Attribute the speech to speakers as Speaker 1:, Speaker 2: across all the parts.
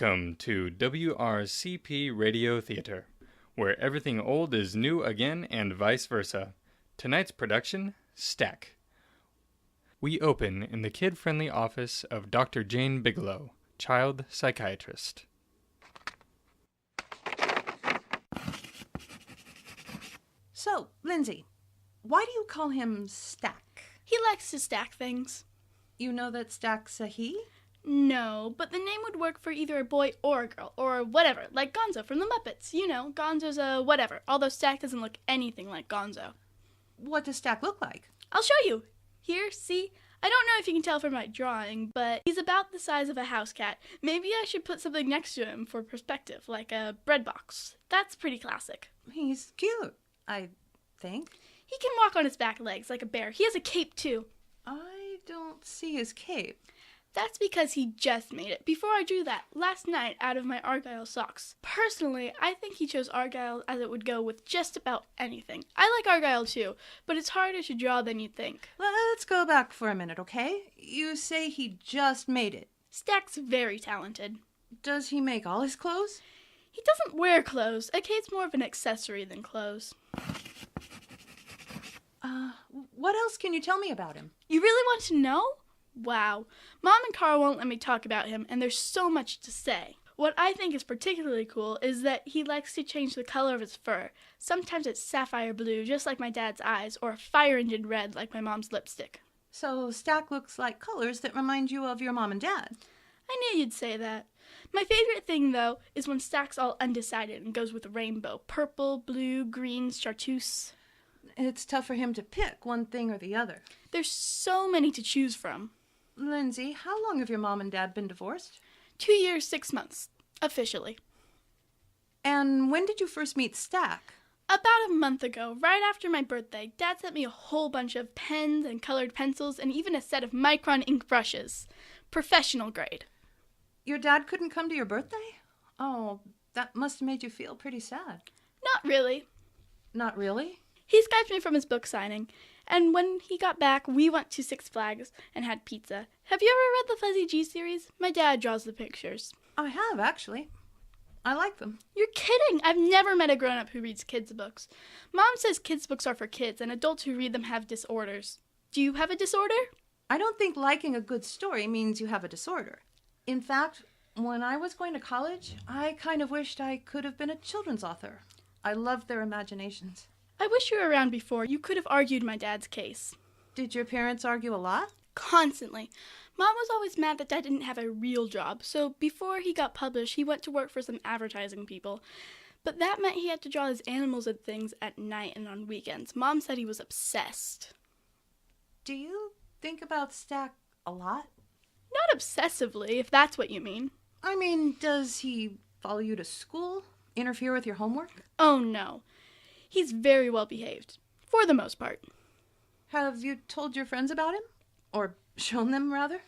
Speaker 1: Welcome to WRCP Radio Theater, where everything old is new again and vice versa. Tonight's production, Stak. We open in the kid-friendly office of Doctor Jane Bigelow, child psychiatrist.
Speaker 2: So, Lindsey, why do you call him Stak?
Speaker 3: He likes to stack things.
Speaker 2: You know that Stak's a he?
Speaker 3: No, but the name would work for either a boy or a girl, or whatever, like Gonzo from the Muppets. You know, Gonzo's a whatever, although Stak doesn't look anything like Gonzo.
Speaker 2: What does Stak look like?
Speaker 3: I'll show you. Here, see? I don't know if you can tell from my drawing, but he's about the size of a house cat. Maybe I should put something next to him for perspective, like a bread box. That's pretty classic.
Speaker 2: He's cute, I think.
Speaker 3: He can walk on his back legs like a bear. He has a cape, too.
Speaker 2: I don't see his cape.
Speaker 3: That's because he just made it, before I drew that, last night out of my Argyle socks. Personally, I think he chose Argyle as it would go with just about anything. I like Argyle too, but it's harder to draw than you'd think.
Speaker 2: Let's go back for a minute, okay? You say he just made it.
Speaker 3: Stak's very talented.
Speaker 2: Does he make all his clothes?
Speaker 3: He doesn't wear clothes. A cape's more of an accessory than clothes.
Speaker 2: What else can you tell me about him?
Speaker 3: You really want to know? Wow. Mom and Carl won't let me talk about him, and there's so much to say. What I think is particularly cool is that he likes to change the color of his fur. Sometimes it's sapphire blue, just like my dad's eyes, or fire engine red, like my mom's lipstick.
Speaker 2: So Stak looks like colors that remind you of your mom and dad.
Speaker 3: I knew you'd say that. My favorite thing, though, is when Stak's all undecided and goes with rainbow. Purple, blue, green, chartreuse.
Speaker 2: It's tough for him to pick one thing or the other.
Speaker 3: There's so many to choose from.
Speaker 2: Lindsey, how long have your mom and dad been divorced?
Speaker 3: 2 years, 6 months. Officially.
Speaker 2: And when did you first meet Stak?
Speaker 3: About a month ago, right after my birthday, Dad sent me a whole bunch of pens and colored pencils and even a set of micron ink brushes. Professional grade.
Speaker 2: Your dad couldn't come to your birthday? Oh, that must have made you feel pretty sad.
Speaker 3: Not really.
Speaker 2: Not really?
Speaker 3: He Skyped me from his book signing, and when he got back, we went to Six Flags and had pizza. Have you ever read the Fuzzy G series? My dad draws the pictures.
Speaker 2: I have, actually. I like them.
Speaker 3: You're kidding! I've never met a grown-up who reads kids' books. Mom says kids' books are for kids, and adults who read them have disorders. Do you have a disorder?
Speaker 2: I don't think liking a good story means you have a disorder. In fact, when I was going to college, I kind of wished I could have been a children's author. I loved their imaginations.
Speaker 3: I wish you were around before. You could have argued my dad's case.
Speaker 2: Did your parents argue a lot?
Speaker 3: Constantly. Mom was always mad that Dad didn't have a real job, so before he got published, he went to work for some advertising people. But that meant he had to draw his animals and things at night and on weekends. Mom said he was obsessed.
Speaker 2: Do you think about Stak a lot?
Speaker 3: Not obsessively, if that's what you mean.
Speaker 2: I mean, does he follow you to school? Interfere with your homework?
Speaker 3: Oh, no. He's very well behaved, for the most part.
Speaker 2: Have you told your friends about him? Or shown them, rather?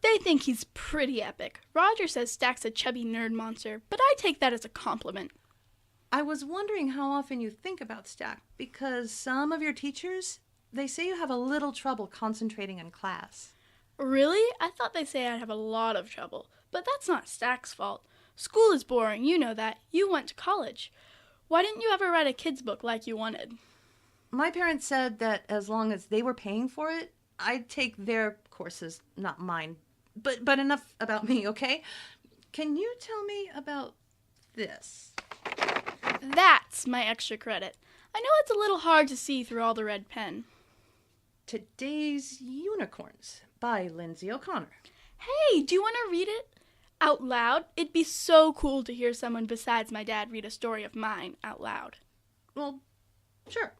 Speaker 3: They think he's pretty epic. Roger says Stak's a chubby nerd monster, but I take that as a compliment.
Speaker 2: I was wondering how often you think about Stak, because some of your teachers, they say you have a little trouble concentrating in class.
Speaker 3: Really? I thought they say I'd have a lot of trouble, but that's not Stak's fault. School is boring, you know that. You went to college. Why didn't you ever write a kid's book like you wanted?
Speaker 2: My parents said that as long as they were paying for it, I'd take their courses, not mine. But enough about me, okay? Can you tell me about this?
Speaker 3: That's my extra credit. I know it's a little hard to see through all the red pen.
Speaker 2: Today's Unicorns by Lindsey O'Connor.
Speaker 3: Hey, do you want to read it? Out loud? It'd be so cool to hear someone besides my dad read a story of mine out loud.
Speaker 2: Well, sure.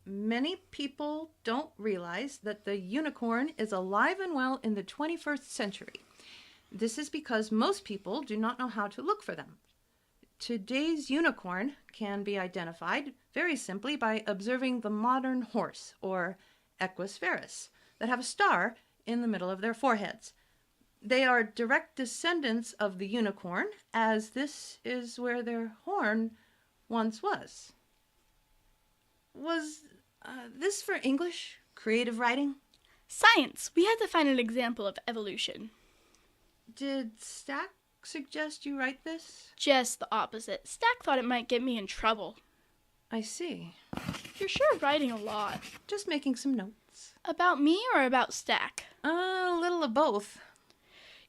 Speaker 2: Many people don't realize that the unicorn is alive and well in the 21st century. This is because most people do not know how to look for them. Today's unicorn can be identified very simply by observing the modern horse, or Equus ferus, that have a star in the middle of their foreheads. They are direct descendants of the unicorn, as this is where their horn once was. Was this for English creative writing?
Speaker 3: Science. We had to find an example of evolution.
Speaker 2: Did Stak suggest you write this?
Speaker 3: Just the opposite. Stak thought it might get me in trouble.
Speaker 2: I see.
Speaker 3: You're sure writing a lot.
Speaker 2: Just making some notes.
Speaker 3: About me or about Stak?
Speaker 2: A little of both.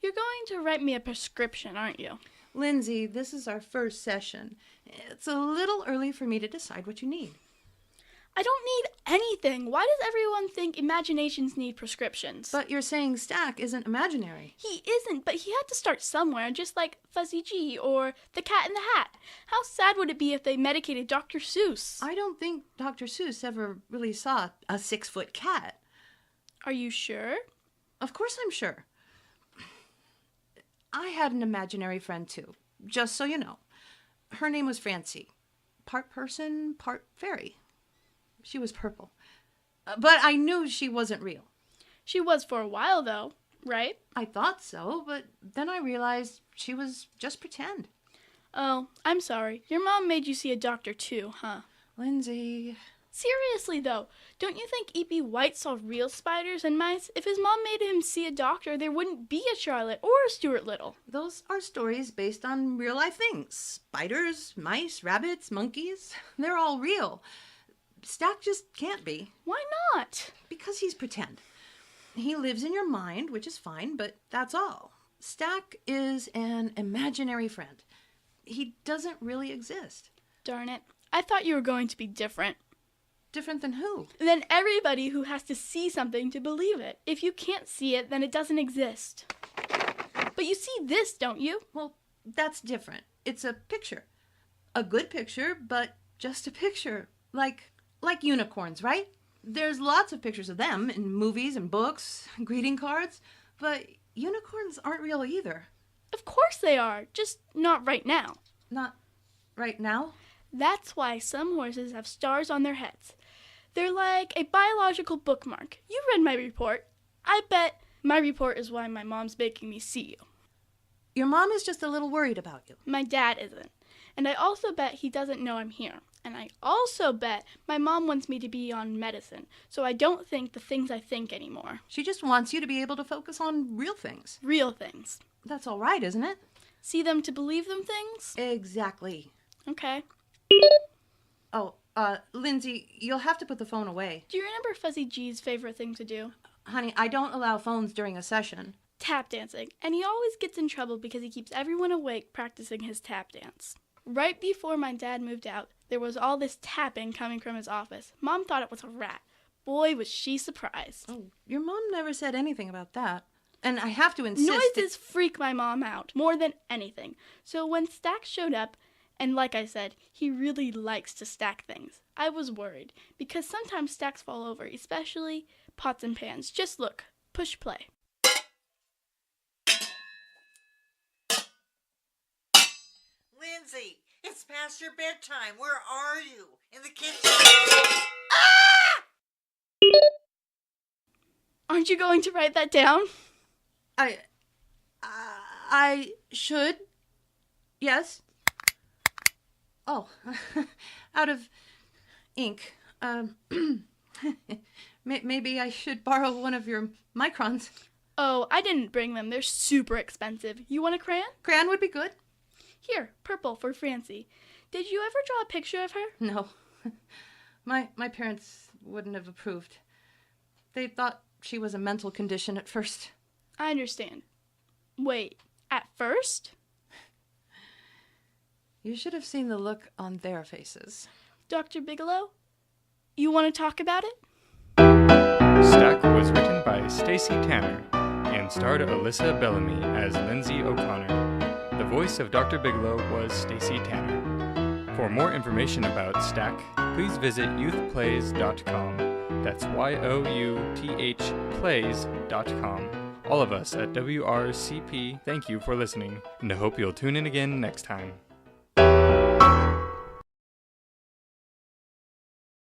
Speaker 3: You're going to write me a prescription, aren't you?
Speaker 2: Lindsey, this is our first session. It's a little early for me to decide what you need.
Speaker 3: I don't need anything. Why does everyone think imaginations need prescriptions?
Speaker 2: But you're saying Stak isn't imaginary.
Speaker 3: He isn't, but he had to start somewhere, just like Fuzzy G or The Cat in the Hat. How sad would it be if they medicated Dr. Seuss?
Speaker 2: I don't think Dr. Seuss ever really saw a 6-foot cat.
Speaker 3: Are you sure?
Speaker 2: Of course I'm sure. I had an imaginary friend too, just so you know. Her name was Francie. Part person, part fairy. She was purple. But I knew she wasn't real.
Speaker 3: She was for a while, though, right?
Speaker 2: I thought so, but then I realized she was just pretend.
Speaker 3: Oh, I'm sorry. Your mom made you see a doctor too, huh?
Speaker 2: Lindsey...
Speaker 3: Seriously, though, don't you think E.B. White saw real spiders and mice? If his mom made him see a doctor, there wouldn't be a Charlotte or a Stuart Little.
Speaker 2: Those are stories based on real-life things. Spiders, mice, rabbits, monkeys, they're all real. Stak just can't be.
Speaker 3: Why not?
Speaker 2: Because he's pretend. He lives in your mind, which is fine, but that's all. Stak is an imaginary friend. He doesn't really exist.
Speaker 3: Darn it. I thought you were going to be different.
Speaker 2: Different than who?
Speaker 3: Than everybody who has to see something to believe it. If you can't see it, then it doesn't exist. But you see this, don't you?
Speaker 2: Well, that's different. It's a picture. A good picture, but just a picture. Like unicorns, right? There's lots of pictures of them in movies and books, greeting cards, but unicorns aren't real either.
Speaker 3: Of course they are, just not right now.
Speaker 2: Not right now?
Speaker 3: That's why some horses have stars on their heads. They're like a biological bookmark. You read my report. I bet my report is why my mom's making me see you.
Speaker 2: Your mom is just a little worried about you.
Speaker 3: My dad isn't. And I also bet he doesn't know I'm here. And I also bet my mom wants me to be on medicine, so I don't think the things I think anymore.
Speaker 2: She just wants you to be able to focus on real things.
Speaker 3: Real things.
Speaker 2: That's all right, isn't it?
Speaker 3: See them to believe them things?
Speaker 2: Exactly.
Speaker 3: Okay.
Speaker 2: Oh, Lindsey, you'll have to put the phone away.
Speaker 3: Do you remember Fuzzy G's favorite thing to do?
Speaker 2: Honey, I don't allow phones during a session.
Speaker 3: Tap dancing. And he always gets in trouble because he keeps everyone awake practicing his tap dance. Right before my dad moved out, there was all this tapping coming from his office. Mom thought it was a rat. Boy, was she surprised.
Speaker 2: Oh, your mom never said anything about that. And I have to insist
Speaker 3: Noises freak my mom out more than anything. So when Stak showed up, and like I said, he really likes to stack things, I was worried, because sometimes stacks fall over, especially pots and pans. Just look. Push play.
Speaker 4: Lindsey, it's past your bedtime. Where are you? In the kitchen? Ah!
Speaker 3: Aren't you going to write that down?
Speaker 2: I should. Yes. Oh, out of ink. Maybe I should borrow one of your microns.
Speaker 3: Oh, I didn't bring them. They're super expensive. You want a crayon?
Speaker 2: Crayon would be good.
Speaker 3: Here, purple for Francie. Did you ever draw a picture of her?
Speaker 2: No. My parents wouldn't have approved. They thought she was a mental condition at first.
Speaker 3: I understand. Wait, at first?
Speaker 2: You should have seen the look on their faces.
Speaker 3: Doctor Bigelow, you want to talk about it?
Speaker 1: Stak was written by Stacy Tanner and starred Alyssa Bellamy as Lindsey O'Connor. The voice of Dr. Bigelow was Stacy Tanner. For more information about Stak, please visit youthplays.com. That's YOUTH plays.com. All of us at WRCP thank you for listening, and I hope you'll tune in again next time.